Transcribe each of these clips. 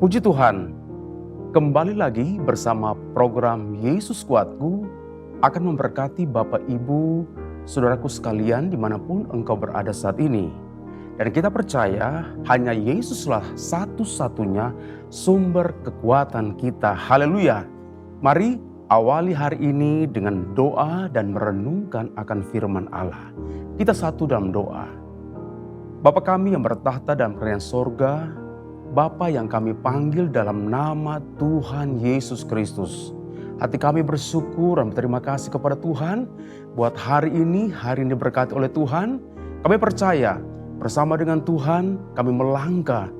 Puji Tuhan, kembali lagi bersama program Yesus Kuatku akan memberkati Bapak Ibu, saudaraku sekalian dimanapun engkau berada saat ini. Dan kita percaya hanya Yesuslah satu-satunya sumber kekuatan kita. Haleluya. Mari awali hari ini dengan doa dan merenungkan akan firman Allah. Kita satu dalam doa. Bapa kami yang bertahta dalam kerajaan sorga, Bapa yang kami panggil dalam nama Tuhan Yesus Kristus. Hati kami bersyukur dan berterima kasih kepada Tuhan buat hari ini diberkati oleh Tuhan. Kami percaya bersama dengan Tuhan kami melangkah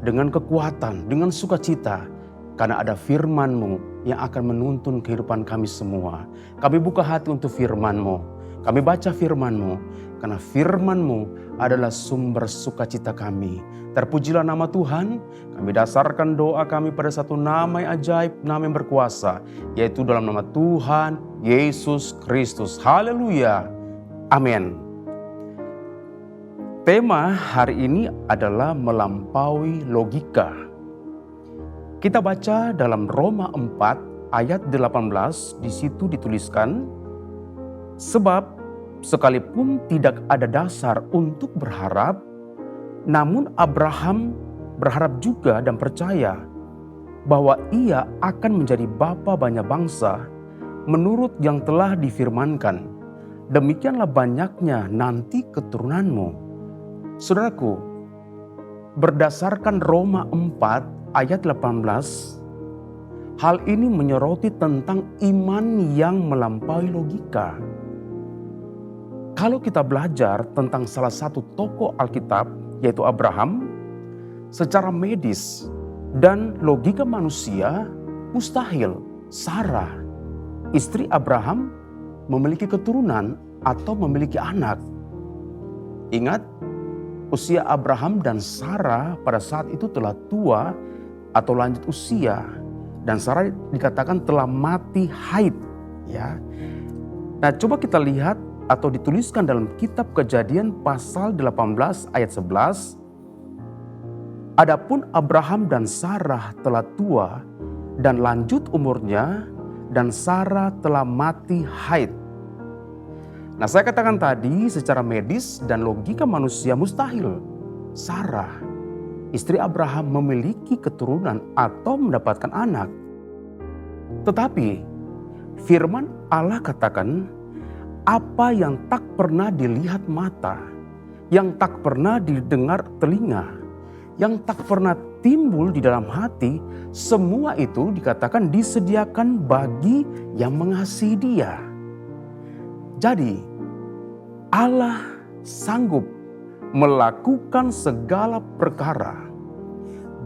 dengan kekuatan, dengan sukacita. Karena ada firman-Mu yang akan menuntun kehidupan kami semua. Kami buka hati untuk firman-Mu. Kami baca firman-Mu. Karena firman-Mu adalah sumber sukacita kami. Terpujilah nama Tuhan. Kami dasarkan doa kami pada satu nama yang ajaib, nama yang berkuasa. Yaitu dalam nama Tuhan Yesus Kristus. Haleluya. Amin. Tema hari ini adalah melampaui logika. Kita baca dalam Roma 4 ayat 18, di situ dituliskan, sebab sekalipun tidak ada dasar untuk berharap, namun Abraham berharap juga dan percaya bahwa ia akan menjadi bapa banyak bangsa menurut yang telah difirmankan. Demikianlah banyaknya nanti keturunanmu. Saudaraku, berdasarkan Roma 4 ayat 18, hal ini menyoroti tentang iman yang melampaui logika. Kalau kita belajar tentang salah satu tokoh Alkitab, yaitu Abraham, secara medis dan logika manusia mustahil Sarah, istri Abraham, memiliki keturunan atau memiliki anak. Ingat, usia Abraham dan Sarah pada saat itu telah tua atau lanjut usia, dan Sarah dikatakan telah mati haid. Ya. Nah, coba kita lihat atau dituliskan dalam kitab Kejadian pasal 18 ayat 11. Adapun Abraham dan Sarah telah tua dan lanjut umurnya, dan Sarah telah mati haid. Nah, saya katakan tadi secara medis dan logika manusia mustahil Sarah, istri Abraham, memiliki keturunan atau mendapatkan anak. Tetapi firman Allah katakan, apa yang tak pernah dilihat mata, yang tak pernah didengar telinga, yang tak pernah timbul di dalam hati, semua itu dikatakan disediakan bagi yang mengasihi Dia. Jadi, Allah sanggup melakukan segala perkara.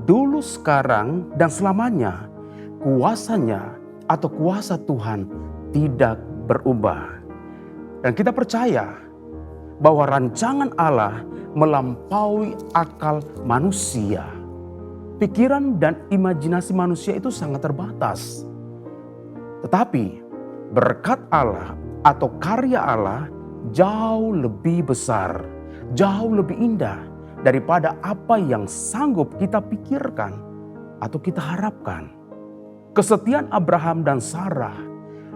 Dulu, sekarang, dan selamanya, kuasanya atau kuasa Tuhan tidak berubah. Dan kita percaya bahwa rancangan Allah melampaui akal manusia. Pikiran dan imajinasi manusia itu sangat terbatas. Tetapi berkat Allah atau karya Allah jauh lebih besar, jauh lebih indah daripada apa yang sanggup kita pikirkan atau kita harapkan. Kesetiaan Abraham dan Sarah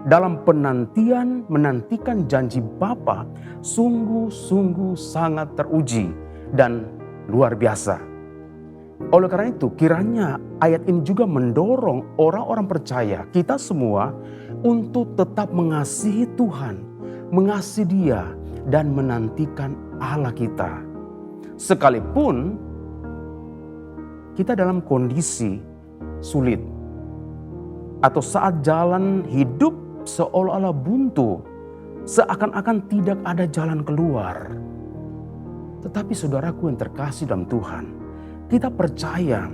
dalam menantikan janji Bapa sungguh-sungguh sangat teruji dan luar biasa. Oleh karena itu, kiranya ayat ini juga mendorong orang-orang percaya, kita semua, untuk tetap mengasihi Tuhan, mengasihi Dia, dan menantikan Allah kita. Sekalipun kita dalam kondisi sulit atau saat jalan hidup seolah-olah buntu, seakan-akan tidak ada jalan keluar. Tetapi saudaraku yang terkasih dalam Tuhan, kita percaya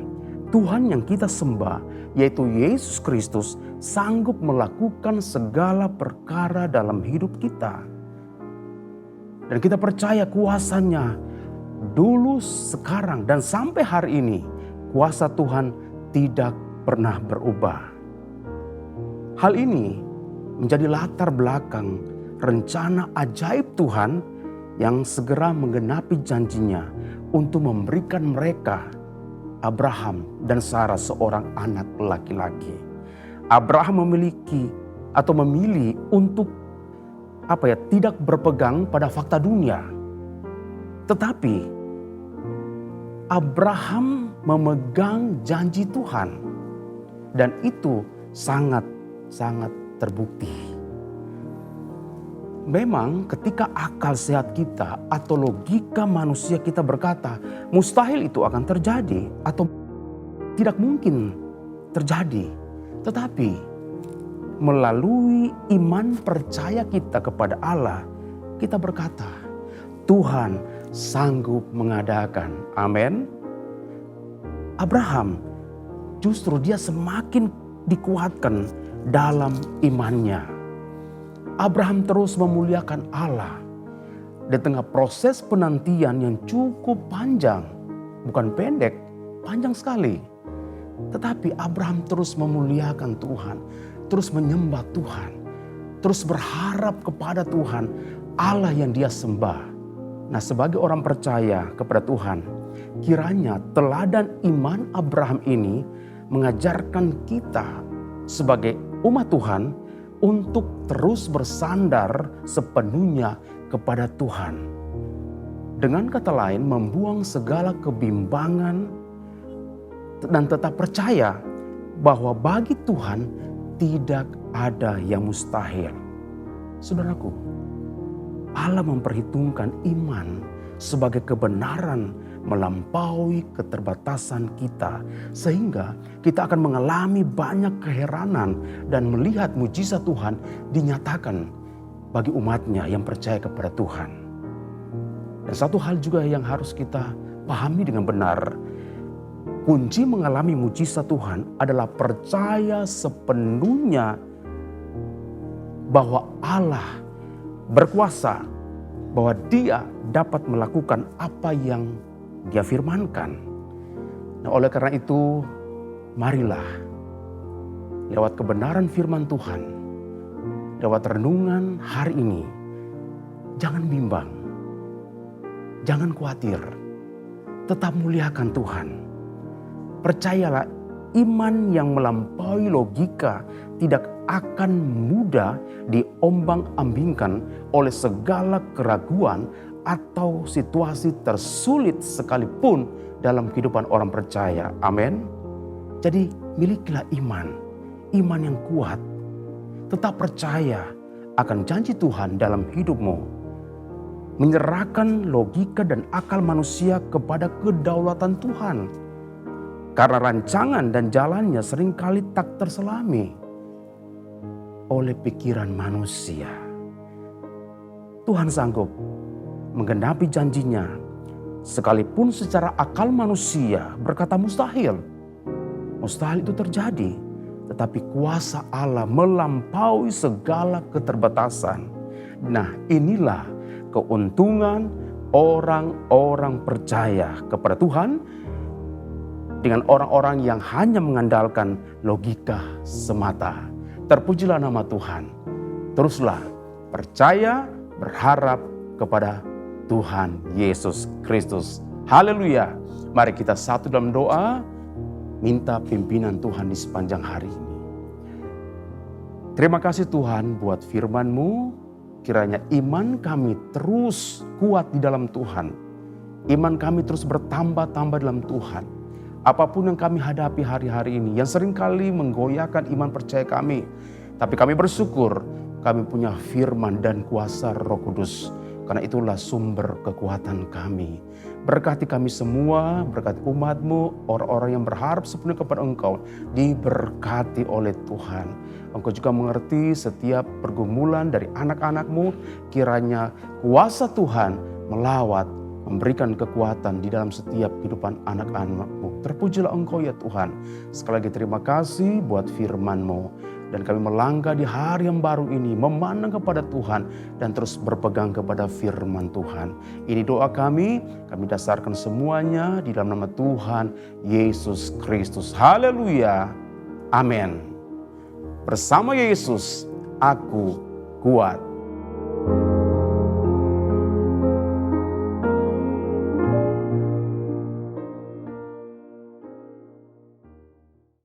Tuhan yang kita sembah, yaitu Yesus Kristus, sanggup melakukan segala perkara dalam hidup kita. Dan kita percaya kuasanya dulu, sekarang, dan sampai hari ini, kuasa Tuhan tidak pernah berubah. Hal ini menjadi latar belakang rencana ajaib Tuhan yang segera menggenapi janjinya untuk memberikan mereka Abraham dan Sarah seorang anak laki-laki. Abraham memilih untuk tidak berpegang pada fakta dunia. Tetapi Abraham memegang janji Tuhan dan itu sangat terbukti. Memang ketika akal sehat kita atau logika manusia kita berkata mustahil itu akan terjadi atau tidak mungkin terjadi. Tetapi melalui iman percaya kita kepada Allah, kita berkata Tuhan sanggup mengadakan. Amin. Abraham justru dia semakin dikuatkan dalam imannya. Abraham terus memuliakan Allah di tengah proses penantian yang cukup panjang, bukan pendek, panjang sekali. Tetapi Abraham terus memuliakan Tuhan, terus menyembah Tuhan, terus berharap kepada Tuhan, Allah yang dia sembah. Nah, sebagai orang percaya kepada Tuhan, kiranya teladan iman Abraham ini mengajarkan kita sebagai umat Tuhan untuk terus bersandar sepenuhnya kepada Tuhan. Dengan kata lain, membuang segala kebimbangan dan tetap percaya bahwa bagi Tuhan tidak ada yang mustahil. Saudaraku, Allah memperhitungkan iman sebagai kebenaran melampaui keterbatasan kita, sehingga kita akan mengalami banyak keheranan dan melihat mujizat Tuhan dinyatakan bagi umatnya yang percaya kepada Tuhan. Dan satu hal juga yang harus kita pahami dengan benar, kunci mengalami mujizat Tuhan adalah percaya sepenuhnya bahwa Allah berkuasa, bahwa Dia dapat melakukan apa yang Dia firmankan. Nah, oleh karena itu, marilah lewat kebenaran firman Tuhan, lewat renungan hari ini, jangan bimbang, jangan khawatir, tetap muliakan Tuhan. Percayalah, iman yang melampaui logika tidak akan mudah diombang-ambingkan oleh segala keraguan atau situasi tersulit sekalipun dalam kehidupan orang percaya. Amin. Jadi milikilah iman yang kuat. Tetap percaya akan janji Tuhan dalam hidupmu. Menyerahkan logika dan akal manusia kepada kedaulatan Tuhan. Karena rancangan dan jalannya seringkali tak terselami oleh pikiran manusia. Tuhan sanggup menggenapi janjinya, sekalipun secara akal manusia berkata mustahil. Mustahil itu terjadi, tetapi kuasa Allah melampaui segala keterbatasan. Nah, inilah keuntungan orang-orang percaya kepada Tuhan dengan orang-orang yang hanya mengandalkan logika semata. Terpujilah nama Tuhan. Teruslah percaya, berharap kepada Tuhan Yesus Kristus. Haleluya. Mari kita satu dalam doa, minta pimpinan Tuhan di sepanjang hari ini. Terima kasih Tuhan buat firman-Mu. Kiranya iman kami terus kuat di dalam Tuhan. Iman kami terus bertambah-tambah dalam Tuhan. Apapun yang kami hadapi hari-hari ini, yang seringkali menggoyahkan iman percaya kami. Tapi kami bersyukur kami punya firman dan kuasa Roh Kudus. Karena itulah sumber kekuatan kami. Berkati kami semua, berkati umat-Mu, orang-orang yang berharap sepenuhnya kepada Engkau, diberkati oleh Tuhan. Engkau juga mengerti setiap pergumulan dari anak-anak-Mu, kiranya kuasa Tuhan melawat, memberikan kekuatan di dalam setiap kehidupan anak-anak-Mu. Terpujilah Engkau ya Tuhan. Sekali lagi terima kasih buat firman-Mu. Dan kami melangkah di hari yang baru ini, memandang kepada Tuhan dan terus berpegang kepada firman Tuhan. Ini doa kami dasarkan semuanya di dalam nama Tuhan Yesus Kristus. Haleluya. Amin. Bersama Yesus, aku kuat.